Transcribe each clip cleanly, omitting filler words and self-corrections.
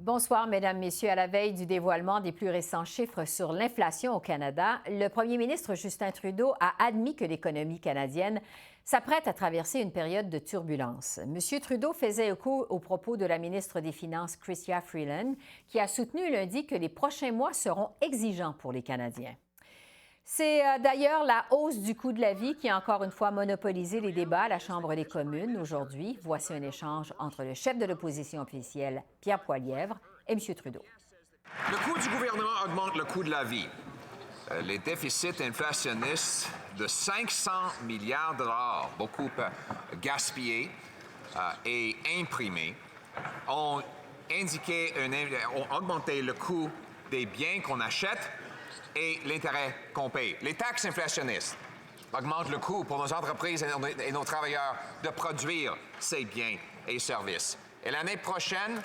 Bonsoir, Mesdames, Messieurs. À la veille du dévoilement des plus récents chiffres sur l'inflation au Canada, le premier ministre Justin Trudeau a admis que l'économie canadienne s'apprête à traverser une période de turbulence. M. Trudeau faisait écho aux propos de la ministre des Finances, Chrystia Freeland, qui a soutenu lundi que les prochains mois seront exigeants pour les Canadiens. C'est d'ailleurs la hausse du coût de la vie qui a encore une fois monopolisé les débats à la Chambre des communes aujourd'hui. Voici un échange entre le chef de l'opposition officielle, Pierre Poilievre, et M. Trudeau. Le coût du gouvernement augmente le coût de la vie. Les déficits inflationnistes de 500 milliards de dollars, beaucoup gaspillés et imprimés, ont augmenté le coût des biens qu'on achète et l'intérêt qu'on paye. Les taxes inflationnistes augmentent le coût pour nos entreprises et nos travailleurs de produire ces biens et services. Et l'année prochaine,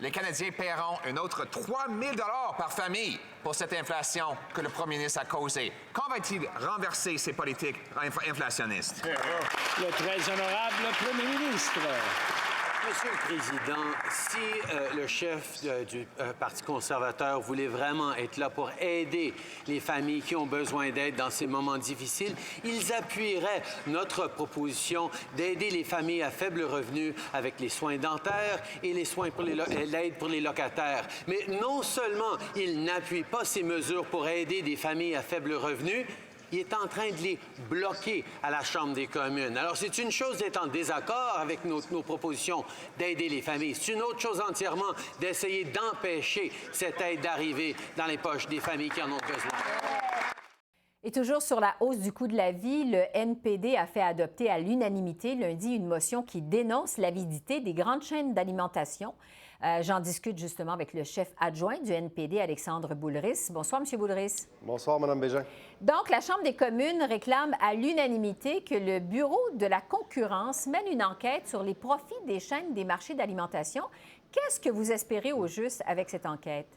les Canadiens paieront un autre 3 000 $ par famille pour cette inflation que le premier ministre a causée. Quand va-t-il renverser ces politiques inflationnistes? Le très honorable premier ministre. Monsieur le Président, si le chef du Parti conservateur voulait vraiment être là pour aider les familles qui ont besoin d'aide dans ces moments difficiles, ils appuieraient notre proposition d'aider les familles à faible revenu avec les soins dentaires et les soins pour l'aide pour les locataires. Mais non seulement il n'appuie pas ces mesures pour aider des familles à faible revenu, il est en train de les bloquer à la Chambre des communes. Alors, c'est une chose d'être en désaccord avec nos propositions d'aider les familles. C'est une autre chose entièrement d'essayer d'empêcher cette aide d'arriver dans les poches des familles qui en ont besoin. Et toujours sur la hausse du coût de la vie, le NPD a fait adopter à l'unanimité lundi une motion qui dénonce l'avidité des grandes chaînes d'alimentation. J'en discute justement avec le chef adjoint du NPD, Alexandre Boulris. Bonsoir, M. Boulris. Bonsoir, Mme Bégin. Donc, la Chambre des communes réclame à l'unanimité que le Bureau de la concurrence mène une enquête sur les profits des chaînes des marchés d'alimentation. Qu'est-ce que vous espérez au juste avec cette enquête?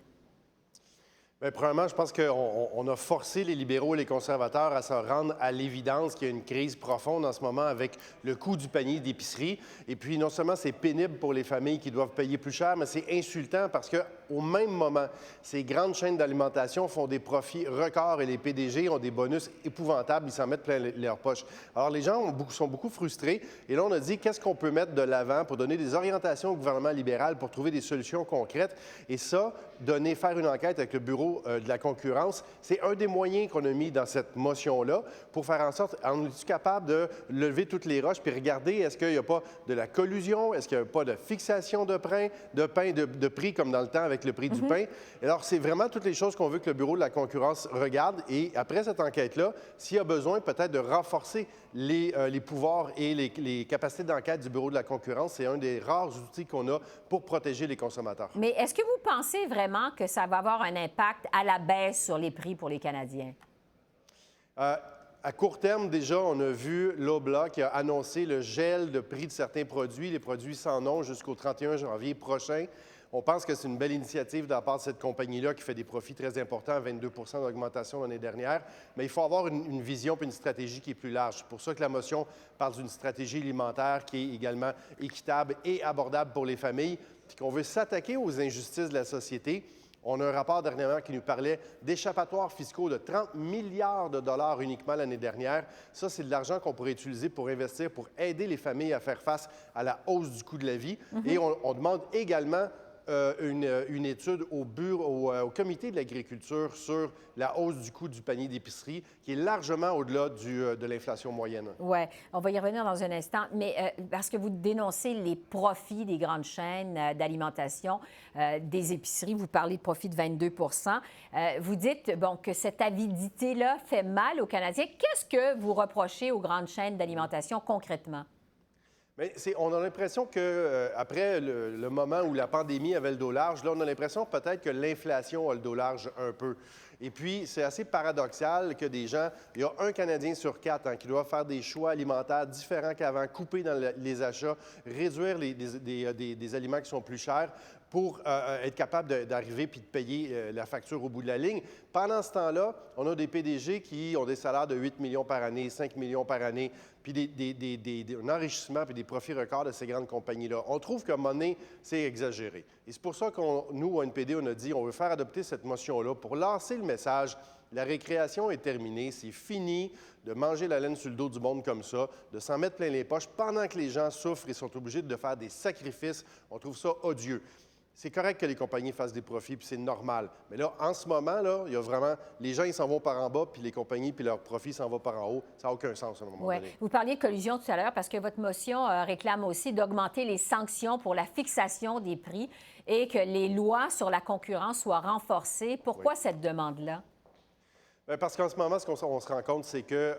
Bien, premièrement, je pense qu'on a forcé les libéraux et les conservateurs à se rendre à l'évidence qu'il y a une crise profonde en ce moment avec le coût du panier d'épicerie. Et puis, non seulement c'est pénible pour les familles qui doivent payer plus cher, mais c'est insultant parce qu'au même moment, ces grandes chaînes d'alimentation font des profits records et les PDG ont des bonus épouvantables. Ils s'en mettent plein leurs poches. Alors, les gens sont beaucoup frustrés. Et là, on a dit qu'est-ce qu'on peut mettre de l'avant pour donner des orientations au gouvernement libéral pour trouver des solutions concrètes. Et ça, faire une enquête avec le Bureau de la concurrence, c'est un des moyens qu'on a mis dans cette motion-là pour faire en sorte, on est capable de lever toutes les roches puis regarder est-ce qu'il n'y a pas de la collusion, est-ce qu'il n'y a pas de fixation de prix comme dans le temps avec le prix du pain. Et alors, c'est vraiment toutes les choses qu'on veut que le Bureau de la concurrence regarde. Et après cette enquête-là, s'il y a besoin peut-être de renforcer les pouvoirs et les capacités d'enquête du Bureau de la concurrence, c'est un des rares outils qu'on a pour protéger les consommateurs. Mais est-ce que vous pensez vraiment que ça va avoir un impact à la baisse sur les prix pour les Canadiens? À court terme, déjà, on a vu Loblaw qui a annoncé le gel de prix de certains produits, les produits sans nom, jusqu'au 31 janvier prochain. On pense que c'est une belle initiative de la part de cette compagnie-là qui fait des profits très importants, 22 % d'augmentation l'année dernière. Mais il faut avoir une vision et une stratégie qui est plus large. C'est pour ça que la motion parle d'une stratégie alimentaire qui est également équitable et abordable pour les familles, puis qu'on veut s'attaquer aux injustices de la société. On a un rapport dernièrement qui nous parlait d'échappatoires fiscaux de 30 milliards de dollars uniquement l'année dernière. Ça, c'est de l'argent qu'on pourrait utiliser pour investir, pour aider les familles à faire face à la hausse du coût de la vie. Et on demande également une étude au comité de l'agriculture sur la hausse du coût du panier d'épicerie, qui est largement au-delà de l'inflation moyenne. Oui, on va y revenir dans un instant, mais parce que vous dénoncez les profits des grandes chaînes d'alimentation, des épiceries, vous parlez de profits de 22 %. Vous dites que cette avidité-là fait mal aux Canadiens. Qu'est-ce que vous reprochez aux grandes chaînes d'alimentation concrètement? Bien, on a l'impression qu'après le moment où la pandémie avait le dos large, là, on a l'impression peut-être que l'inflation a le dos large un peu. Et puis, c'est assez paradoxal que des gens, il y a un Canadien sur 4 qui doit faire des choix alimentaires différents qu'avant, couper dans les achats, réduire des aliments qui sont plus chers pour être capable d'arriver puis de payer la facture au bout de la ligne. Pendant ce temps-là, on a des PDG qui ont des salaires de 8 millions par année, 5 millions par année, puis un enrichissement puis des profits records de ces grandes compagnies-là. On trouve qu'à un moment donné, c'est exagéré. Et c'est pour ça nous, au NPD, on a dit on veut faire adopter cette motion-là pour lancer le message. La récréation est terminée, c'est fini de manger la laine sur le dos du monde comme ça, de s'en mettre plein les poches pendant que les gens souffrent et sont obligés de faire des sacrifices. On trouve ça odieux. C'est correct que les compagnies fassent des profits, puis c'est normal. Mais là, en ce moment, là, il y a vraiment... Les gens, ils s'en vont par en bas, puis les compagnies, puis leurs profits s'en vont par en haut. Ça n'a aucun sens à un moment donné. Vous parliez de collusion tout à l'heure parce que votre motion réclame aussi d'augmenter les sanctions pour la fixation des prix et que les lois sur la concurrence soient renforcées. Pourquoi cette demande-là? Parce qu'en ce moment, ce qu'on se rend compte, c'est qu'il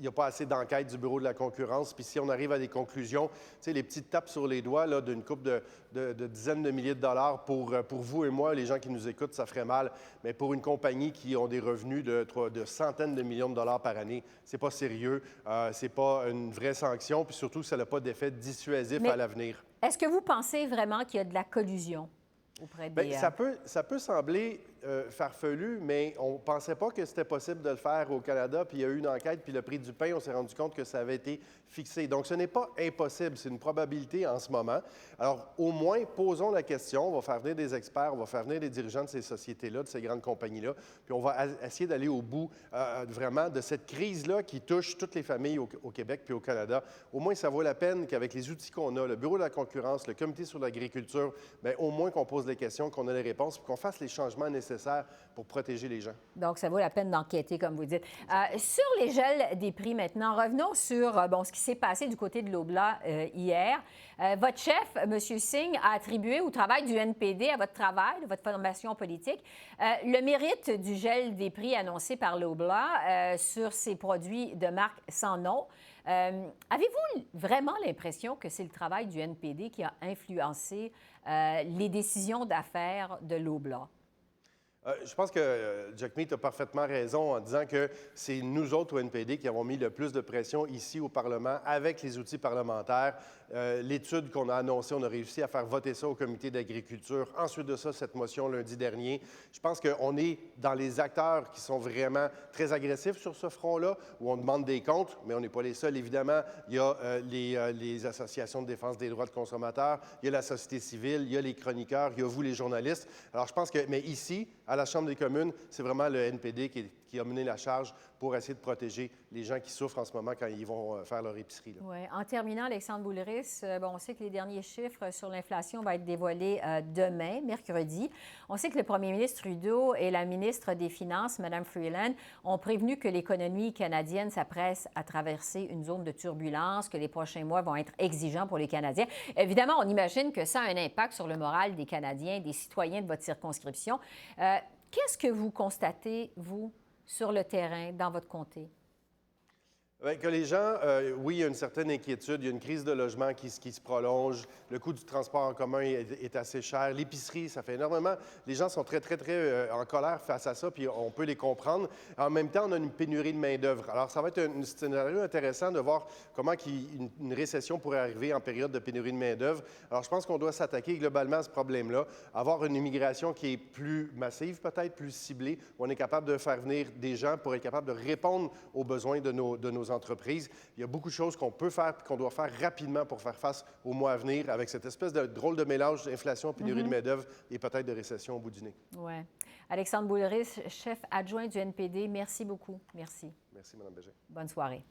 n'y a pas assez d'enquête du Bureau de la concurrence. Puis si on arrive à des conclusions, tu sais, les petites tapes sur les doigts là, d'une couple de dizaines de milliers de dollars pour vous et moi, les gens qui nous écoutent, ça ferait mal. Mais pour une compagnie qui ont des revenus de centaines de millions de dollars par année, c'est pas sérieux, c'est pas une vraie sanction, puis surtout, ça n'a pas d'effet dissuasif à l'avenir. Est-ce que vous pensez vraiment qu'il y a de la collusion auprès des... Bien, ça peut sembler farfelu, mais on ne pensait pas que c'était possible de le faire au Canada. Puis il y a eu une enquête, puis le prix du pain, on s'est rendu compte que ça avait été fixé. Donc, ce n'est pas impossible, c'est une probabilité en ce moment. Alors, au moins, posons la question. On va faire venir des experts, on va faire venir des dirigeants de ces sociétés-là, de ces grandes compagnies-là, puis on va essayer d'aller au bout vraiment de cette crise-là qui touche toutes les familles au Québec puis au Canada. Au moins, ça vaut la peine qu'avec les outils qu'on a, le Bureau de la concurrence, le Comité sur l'agriculture, bien, au moins qu'on pose les questions, qu'on ait les réponses, puis qu'on fasse les changements nécessaires pour protéger les gens. Donc, ça vaut la peine d'enquêter, comme vous dites. Sur les gels des prix maintenant, revenons sur ce qui s'est passé du côté de l'Oblat hier. Votre chef, M. Singh, a attribué au travail du NPD, à votre travail, de votre formation politique, le mérite du gel des prix annoncé par l'Oblat sur ces produits de marque sans nom. Avez-vous vraiment l'impression que c'est le travail du NPD qui a influencé les décisions d'affaires de l'Oblat? Je pense que Jack Meat a parfaitement raison en disant que c'est nous autres au NPD qui avons mis le plus de pression ici au Parlement avec les outils parlementaires. L'étude qu'on a annoncée, on a réussi à faire voter ça au comité d'agriculture. Ensuite de ça, cette motion lundi dernier. Je pense qu'on est dans les acteurs qui sont vraiment très agressifs sur ce front-là, où on demande des comptes, mais on n'est pas les seuls, évidemment. Il y a les associations de défense des droits de consommateurs, il y a la société civile, il y a les chroniqueurs, il y a vous, les journalistes. Alors, je pense que, mais ici, à la Chambre des communes, c'est vraiment le NPD qui a mené la charge pour essayer de protéger les gens qui souffrent en ce moment quand ils vont faire leur épicerie. Oui. En terminant, Alexandre Boulris, on sait que les derniers chiffres sur l'inflation vont être dévoilés demain, mercredi. On sait que le premier ministre Trudeau et la ministre des Finances, Mme Freeland, ont prévenu que l'économie canadienne s'apprête à traverser une zone de turbulence, que les prochains mois vont être exigeants pour les Canadiens. Évidemment, on imagine que ça a un impact sur le moral des Canadiens, des citoyens de votre circonscription. Qu'est-ce que vous constatez, vous, sur le terrain, dans votre comté? Bien, que les gens, oui, il y a une certaine inquiétude. Il y a une crise de logement qui se prolonge. Le coût du transport en commun est assez cher. L'épicerie, ça fait énormément. Les gens sont très, très, très en colère face à ça, puis on peut les comprendre. En même temps, on a une pénurie de main-d'œuvre. Alors, ça va être un scénario intéressant de voir comment une récession pourrait arriver en période de pénurie de main-d'œuvre. Alors, je pense qu'on doit s'attaquer globalement à ce problème-là, avoir une immigration qui est plus massive, peut-être plus ciblée, où on est capable de faire venir des gens pour être capable de répondre aux besoins de nos entreprises. Il y a beaucoup de choses qu'on peut faire et qu'on doit faire rapidement pour faire face au mois à venir avec cette espèce de drôle de mélange d'inflation, pénurie de main-d'œuvre et peut-être de récession au bout du nez. Oui. Alexandre Boulris, chef adjoint du NPD, merci beaucoup. Merci. Merci, Mme Bégin. Bonne soirée.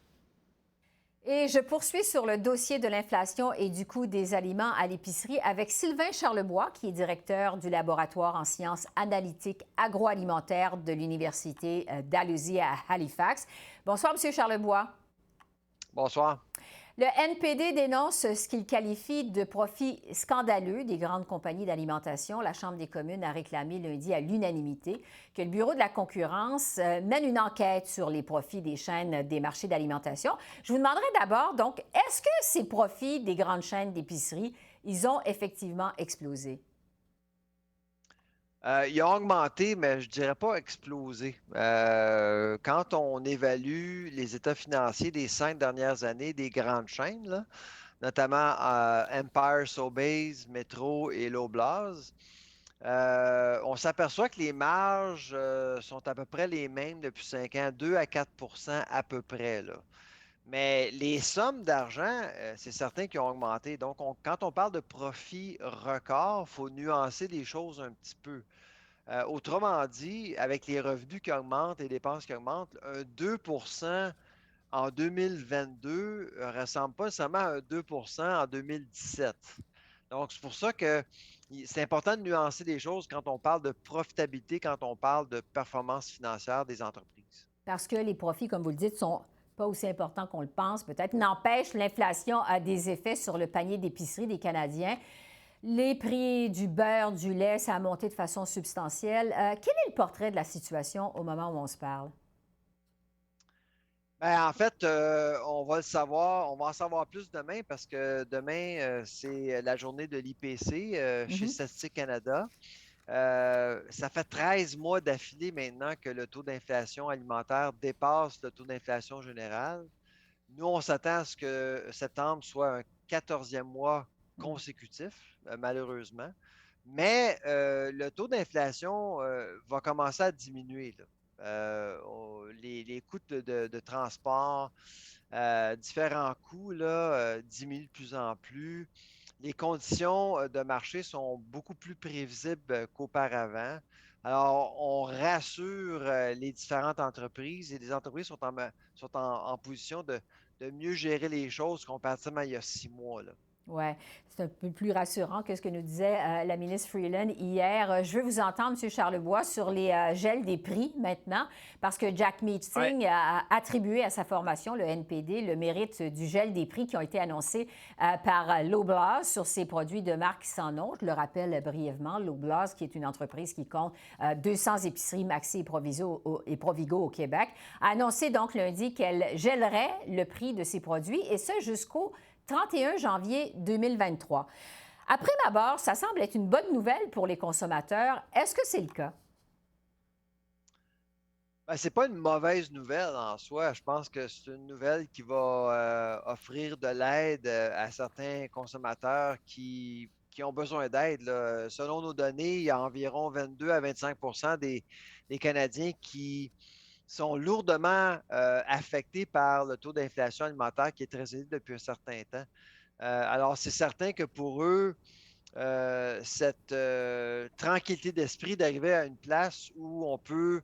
Et je poursuis sur le dossier de l'inflation et du coût des aliments à l'épicerie avec Sylvain Charlebois, qui est directeur du laboratoire en sciences analytiques agroalimentaires de l'Université Dalhousie à Halifax. Bonsoir, M. Charlebois. Bonsoir. Le NPD dénonce ce qu'il qualifie de profit scandaleux des grandes compagnies d'alimentation. La Chambre des communes a réclamé lundi à l'unanimité que le Bureau de la concurrence mène une enquête sur les profits des chaînes des marchés d'alimentation. Je vous demanderai d'abord, donc, est-ce que ces profits des grandes chaînes d'épicerie, ils ont effectivement explosé? Il a augmenté, mais je dirais pas explosé. Quand on évalue les états financiers des 5 dernières années des grandes chaînes, là, notamment Empire, Sobeys, Metro et Loblaws, on s'aperçoit que les marges sont à peu près les mêmes depuis 5 ans, 2 à 4 à peu près, là. Mais les sommes d'argent, c'est certain qu'ils ont augmenté. Donc, quand on parle de profit record, il faut nuancer les choses un petit peu. Autrement dit, avec les revenus qui augmentent et les dépenses qui augmentent, un 2 en 2022 ne ressemble pas nécessairement à un 2 en 2017. Donc, c'est pour ça que c'est important de nuancer les choses quand on parle de profitabilité, quand on parle de performance financière des entreprises. Parce que les profits, comme vous le dites, sont pas aussi importants qu'on le pense, peut-être. N'empêche, l'inflation a des effets sur le panier d'épicerie des Canadiens. Les prix du beurre, du lait, ça a monté de façon substantielle. Quel est le portrait de la situation au moment où on se parle? Ben, en fait, on va le savoir, on va en savoir plus demain parce que demain, c'est la journée de l'IPC chez Mhm. Statistique Canada. Ça fait 13 mois d'affilée maintenant que le taux d'inflation alimentaire dépasse le taux d'inflation général. Nous, on s'attend à ce que septembre soit un 14e mois consécutif, malheureusement. Mais le taux d'inflation va commencer à diminuer, là. Les coûts de transport, différents coûts là, diminuent de plus en plus. Les conditions de marché sont beaucoup plus prévisibles qu'auparavant. Alors, on rassure les différentes entreprises et les entreprises sont en position de mieux gérer les choses comparativement à il y a 6 mois, là. Oui, c'est un peu plus rassurant que ce que nous disait la ministre Freeland hier. Je veux vous entendre, M. Charlebois, sur les gels des prix maintenant, parce que Jack Ouais. Meeting a attribué à sa formation, le NPD, le mérite du gel des prix qui ont été annoncés par Loblaws sur ses produits de marque sans nom. Je le rappelle brièvement, Loblaws, qui est une entreprise qui compte 200 épiceries Maxi et Provigo au Québec, a annoncé donc lundi qu'elle gèlerait le prix de ses produits, et ce jusqu'au 31 janvier 2023. À prime abord, ça semble être une bonne nouvelle pour les consommateurs. Est-ce que c'est le cas? Ben, c'est pas une mauvaise nouvelle en soi. Je pense que c'est une nouvelle qui va offrir de l'aide à certains consommateurs qui ont besoin d'aide, là. Selon nos données, il y a environ 22 à 25 des Canadiens qui sont lourdement affectés par le taux d'inflation alimentaire qui est très élevé depuis un certain temps. Alors, c'est certain que pour eux, cette tranquillité d'esprit d'arriver à une place où on peut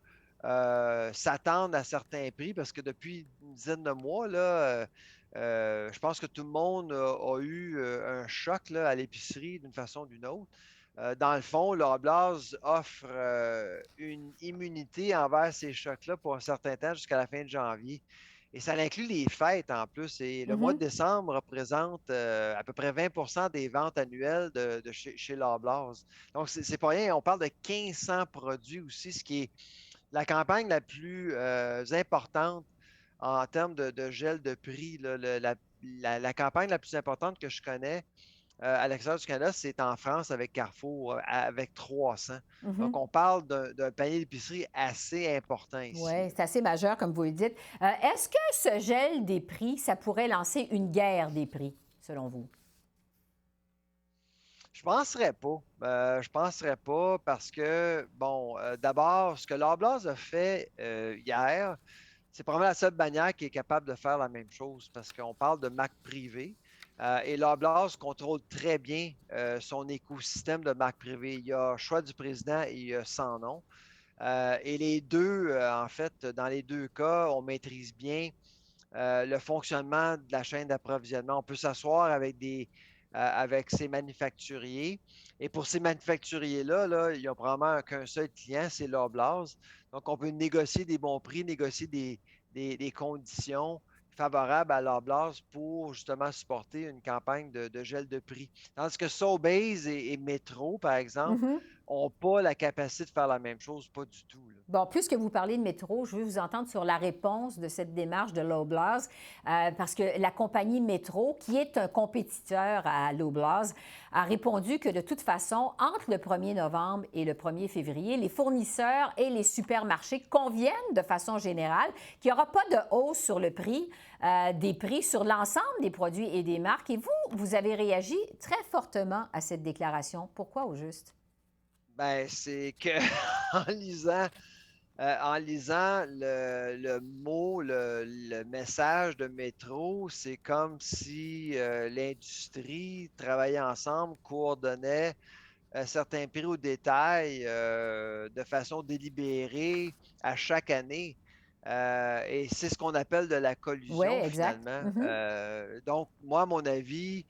s'attendre à certains prix, parce que depuis une dizaine de mois, là, je pense que tout le monde a eu un choc là, à l'épicerie d'une façon ou d'une autre. Dans le fond, Loblaws offre une immunité envers ces chocs-là pour un certain temps jusqu'à la fin de janvier. Et ça inclut les fêtes en plus. Et le mois de décembre représente à peu près 20 des ventes annuelles de chez Loblaws. Donc, c'est pas rien. On parle de 1500 produits aussi, ce qui est la campagne la plus importante en termes de gel de prix. Là, la campagne la plus importante que je connais à l'extérieur du Canada, c'est en France avec Carrefour, avec 300. Donc, on parle d'un panier d'épicerie assez important Oui, ici, là. c'est assez majeur, comme vous le dites. Est-ce que ce gel des prix, ça pourrait lancer une guerre des prix, selon vous? Je penserais pas. Je penserais pas parce que, bon, d'abord, ce que Loblaws a fait hier, c'est probablement la seule bannière qui est capable de faire la même chose parce qu'on parle de marque privée. Et Loblaws contrôle très bien son écosystème de marque privée. Il y a choix du président et il y a sans nom. Et les deux, en fait, dans les deux cas, on maîtrise bien le fonctionnement de la chaîne d'approvisionnement. On peut s'asseoir avec ces manufacturiers. Et pour ces manufacturiers-là, là, il n'y a probablement qu'un seul client, c'est Loblaws. Donc, on peut négocier des bons prix, négocier des conditions favorables à Loblaws pour justement supporter une campagne de gel de prix. Tandis que Sobeys et Metro, par exemple, n'ont pas la capacité de faire la même chose, pas du tout, là. Bon, puisque vous parlez de métro, je veux vous entendre sur la réponse de cette démarche de Loblaws, parce que la compagnie Métro, qui est un compétiteur à Loblaws, a répondu que de toute façon, entre le 1er novembre et le 1er février, les fournisseurs et les supermarchés conviennent de façon générale qu'il n'y aura pas de hausse sur le prix, des prix sur l'ensemble des produits et des marques. Et vous avez réagi très fortement à cette déclaration. Pourquoi au juste? Ben, c'est que en lisant le mot, le message de Métro, c'est comme si l'industrie travaillait ensemble, coordonnait certains prix au détail de façon délibérée à chaque année. Et c'est ce qu'on appelle de la Oui, collusion, exact. finalement. Mhm. Donc, moi, à mon avis,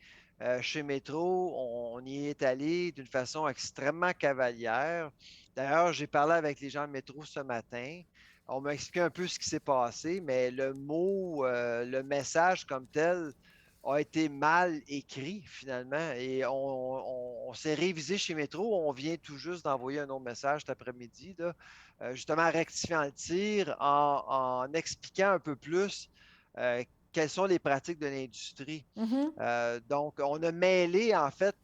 chez Métro, on y est allé d'une façon extrêmement cavalière. D'ailleurs, j'ai parlé avec les gens de Métro ce matin. On m'a expliqué un peu ce qui s'est passé, mais le mot, le message comme tel a été mal écrit finalement et on s'est révisé chez Métro. On vient tout juste d'envoyer un autre message cet après-midi, là, justement rectifiant le tir en expliquant un peu plus quelles sont les pratiques de l'industrie. Mhm. Donc, on a mêlé en fait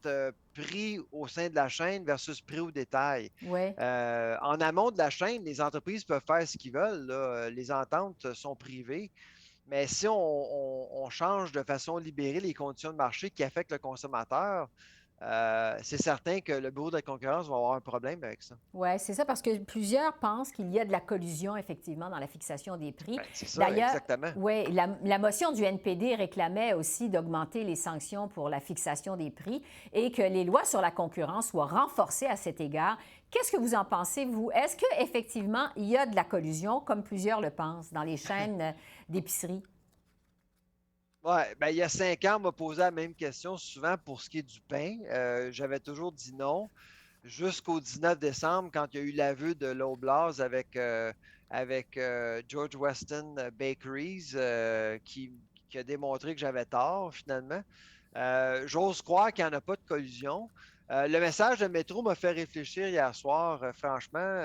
prix au sein de la chaîne versus prix au détail. Oui. En amont de la chaîne, les entreprises peuvent faire ce qu'ils veulent, là. Les ententes sont privées. Mais si on change de façon libérée les conditions de marché qui affectent le consommateur, c'est certain que le Bureau de la concurrence va avoir un problème avec ça. Oui, c'est ça, parce que plusieurs pensent qu'il y a de la collusion, effectivement, dans la fixation des prix. Ben, c'est ça, D'ailleurs, exactement. oui, la motion du NPD réclamait aussi d'augmenter les sanctions pour la fixation des prix et que les lois sur la concurrence soient renforcées à cet égard. Qu'est-ce que vous en pensez, vous? Est-ce qu'effectivement, il y a de la collusion, comme plusieurs le pensent, dans les chaînes d'épicerie? Ouais, ben, il y a 5 ans, on m'a posé la même question, souvent pour ce qui est du pain. J'avais toujours dit non. Jusqu'au 19 décembre, quand il y a eu l'aveu de Loblaws avec George Weston Bakeries, qui a démontré que j'avais tort, finalement. J'ose croire qu'il n'y en a pas de collusion. Le message de Métro m'a fait réfléchir hier soir. Franchement,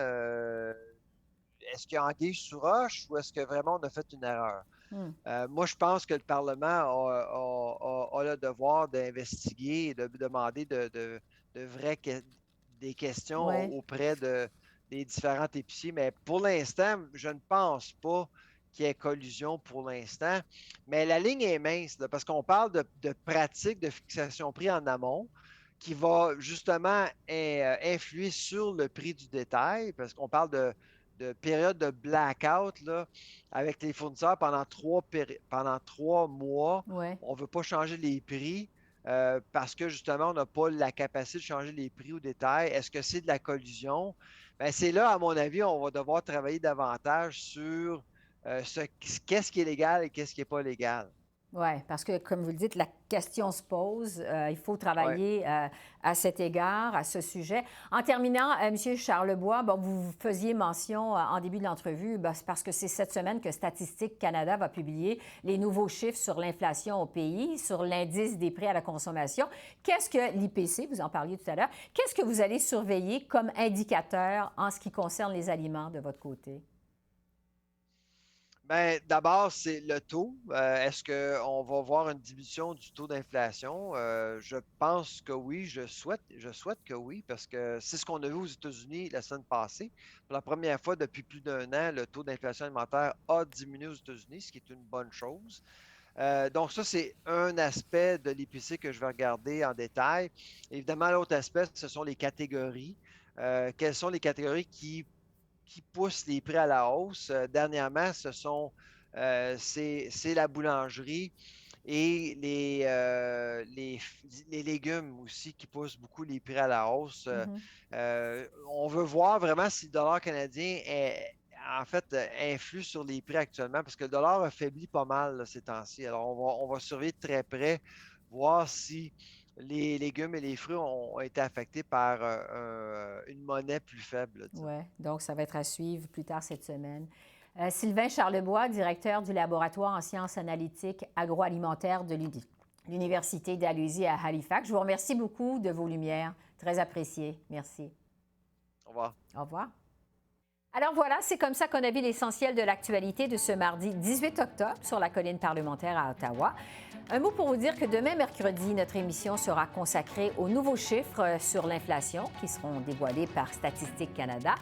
est-ce qu'il y a anguille sous roche ou est-ce que vraiment on a fait une erreur? Hmm. Moi, je pense que le Parlement a le devoir d'investiguer et de demander des questions Oui. auprès des différents épiciers. Mais pour l'instant, je ne pense pas qu'il y ait collusion pour l'instant. Mais la ligne est mince, là, parce qu'on parle de pratiques de fixation prix en amont qui va justement influer sur le prix du détail, parce qu'on parle de période de blackout là, avec les fournisseurs pendant 3 mois. Ouais. On ne veut pas changer les prix parce que justement, on n'a pas la capacité de changer les prix au détail. Est-ce que c'est de la collusion? Ben, c'est là, à mon avis, on va devoir travailler davantage sur qu'est-ce qui est légal et qu'est-ce qui n'est pas légal. Oui, parce que, comme vous le dites, la question se pose. Il faut Ouais. travailler à cet égard, à ce sujet. En terminant, M. Charlebois, bon, vous faisiez mention en début de l'entrevue, c'est parce que c'est cette semaine que Statistique Canada va publier les nouveaux chiffres sur l'inflation au pays, sur l'indice des prix à la consommation. Qu'est-ce que l'IPC, vous en parliez tout à l'heure, qu'est-ce que vous allez surveiller comme indicateur en ce qui concerne les aliments de votre côté? Ben, d'abord, c'est le taux. Est-ce qu'on va voir une diminution du taux d'inflation? Je pense que oui, je souhaite que oui, parce que c'est ce qu'on a vu aux États-Unis la semaine passée. Pour la première fois depuis plus d'un an, le taux d'inflation alimentaire a diminué aux États-Unis, ce qui est une bonne chose. Donc, ça, c'est un aspect de l'IPC que je vais regarder en détail. Évidemment, l'autre aspect, ce sont les catégories. Quelles sont les catégories qui poussent les prix à la hausse? Dernièrement, c'est la boulangerie et les légumes aussi qui poussent beaucoup les prix à la hausse. Mhm. On veut voir vraiment si le dollar canadien en fait, influe sur les prix actuellement parce que le dollar a faibli pas mal là, ces temps-ci. Alors, on va surveiller de très près, voir si les légumes et les fruits ont été affectés par une monnaie plus faible, là, disons. Oui, donc ça va être à suivre plus tard cette semaine. Sylvain Charlebois, directeur du laboratoire en sciences analytiques agroalimentaires de l'Université d'Alésie à Halifax. Je vous remercie beaucoup de vos lumières. Très apprécié. Merci. Au revoir. Au revoir. Alors voilà, c'est comme ça qu'on a vu l'essentiel de l'actualité de ce mardi 18 octobre sur la colline parlementaire à Ottawa. Un mot pour vous dire que demain, mercredi, notre émission sera consacrée aux nouveaux chiffres sur l'inflation qui seront dévoilés par Statistique Canada.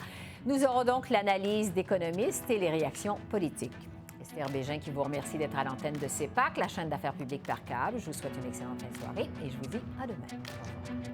Nous aurons donc l'analyse d'économistes et les réactions politiques. Esther Bégin qui vous remercie d'être à l'antenne de CEPAC, la chaîne d'affaires publiques par câble. Je vous souhaite une excellente fin de soirée et je vous dis à demain. Au revoir.